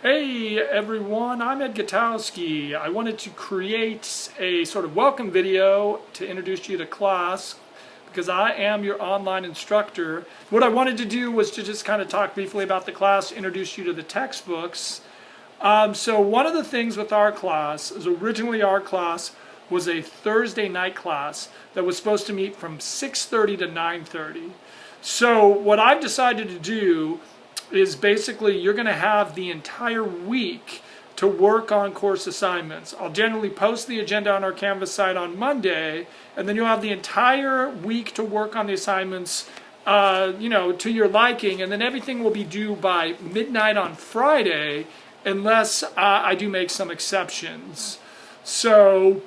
Hey everyone, I'm Ed Gutowski. I wanted to create a sort of welcome video to introduce you to class because I am your online instructor. What I wanted to do was to just kind of talk briefly about the class, introduce you to the textbooks. So one of the things with our class is originally our class was a Thursday night class that was supposed to meet from 6:30 to 9:30. So what I've decided to do is basically you're going to have the entire week to work on course assignments. I'll generally post the agenda on our Canvas site on Monday, and then you'll have the entire week to work on the assignments, to your liking, and then everything will be due by midnight on Friday, unless I do make some exceptions. So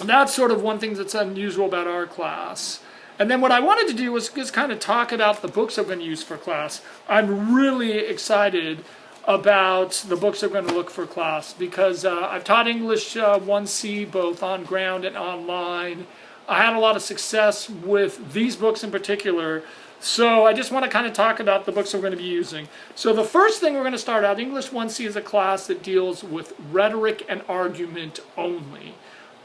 that's sort of one thing that's unusual about our class. And then what I wanted to do was just kind of talk about the books I'm going to use for class. I'm really excited about the books I'm going to look for class because I've taught English 1C both on ground and online. I had a lot of success with these books in particular. So I just want to kind of talk about the books I'm going to be using. So the first thing we're going to start out, English 1C is a class that deals with rhetoric and argument only.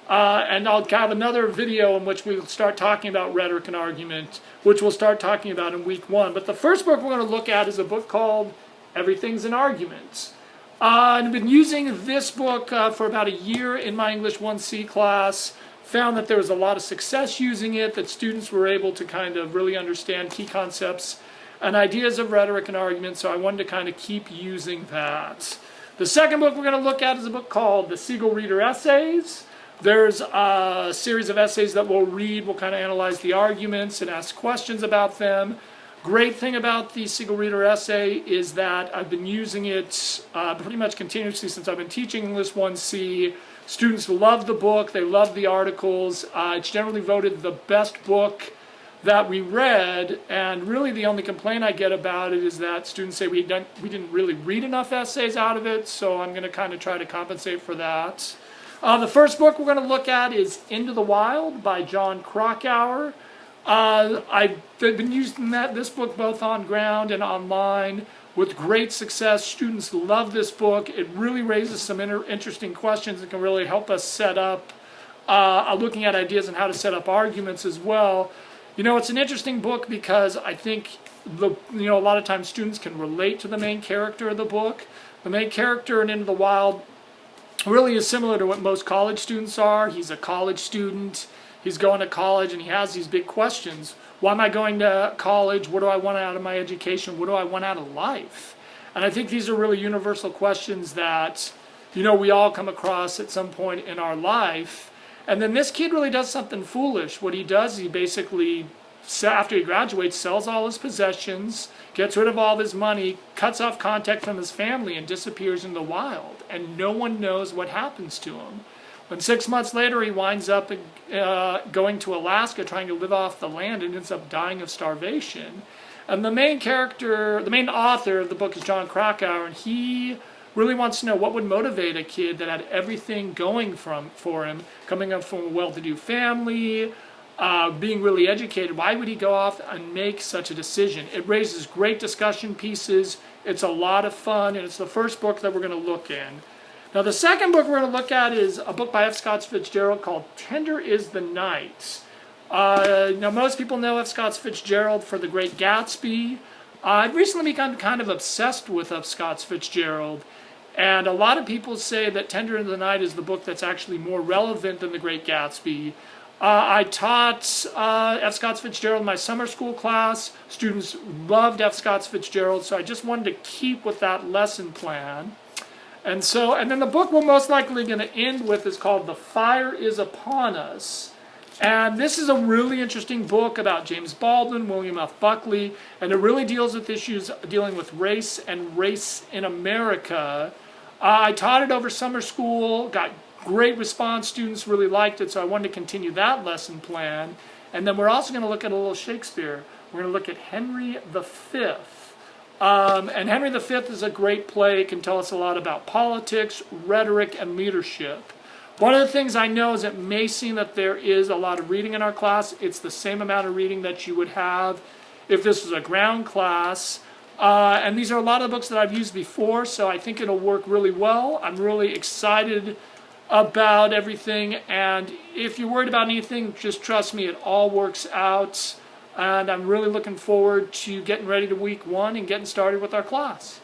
And I'll have another video in which we'll start talking about rhetoric and argument, which we'll start talking about in week 1. But the first book we're going to look at is a book called Everything's an Argument. I've been using this book for about a year in my English 1C class. Found that there was a lot of success using it, that students were able to kind of really understand key concepts and ideas of rhetoric and argument, so I wanted to kind of keep using that. The second book we're going to look at is a book called The Siegel Reader Essays. There's a series of essays that we'll read. We'll kind of analyze the arguments and ask questions about them. Great thing about the Siegel Reader Essay is that I've been using it pretty much continuously since I've been teaching English 1C. Students love the book. They love the articles. It's generally voted the best book that we read, and really the only complaint I get about it is that students say we didn't really read enough essays out of it, so I'm going to kind of try to compensate for that. The first book we're going to look at is Into the Wild by Jon Krakauer. I've been using this book both on ground and online with great success. Students love this book. It really raises some interesting questions and can really help us set up, looking at ideas on how to set up arguments as well. You know, it's an interesting book because I think a lot of times students can relate to the main character of the book. The main character in Into the Wild really is similar to what most college students are. He's a college student. He's going to college and he has these big questions. Why am I going to college? What do I want out of my education? What do I want out of life? And I think these are really universal questions that, we all come across at some point in our life. And then this kid really does something foolish. What he does, he basically, after he graduates, sells all his possessions, gets rid of all of his money, cuts off contact from his family, and disappears in the wild. And no one knows what happens to him. When 6 months later he winds up going to Alaska trying to live off the land and ends up dying of starvation. And the main author of the book is Jon Krakauer, and he really wants to know what would motivate a kid that had everything going for him, coming up from a well-to-do family, being really educated. Why would he go off and make such a decision? It raises great discussion pieces. It's a lot of fun, and it's the first book that we're going to look in. Now, the second book we're going to look at is a book by F. Scott Fitzgerald called Tender is the Night. Now, most people know F. Scott Fitzgerald for The Great Gatsby. I've recently become kind of obsessed with F. Scott Fitzgerald, and a lot of people say that Tender is the Night is the book that's actually more relevant than The Great Gatsby. I taught F. Scott Fitzgerald in my summer school class. Students loved F. Scott Fitzgerald, so I just wanted to keep with that lesson plan. And then the book we're most likely going to end with is called The Fire is Upon Us. And this is a really interesting book about James Baldwin, William F. Buckley, and it really deals with issues dealing with race and race in America. I taught it over summer school, got great response. Students really liked it, so I wanted to continue that lesson plan. And then we're also going to look at a little Shakespeare. We're going to look at Henry V. And Henry V is a great play. It can tell us a lot about politics, rhetoric, and leadership. One of the things I know is it may seem that there is a lot of reading in our class. It's the same amount of reading that you would have if this was a ground class. And these are a lot of the books that I've used before, so I think it'll work really well. I'm really excited about everything, and if you're worried about anything, just trust me, it all works out. And I'm really looking forward to getting ready to week 1 and getting started with our class.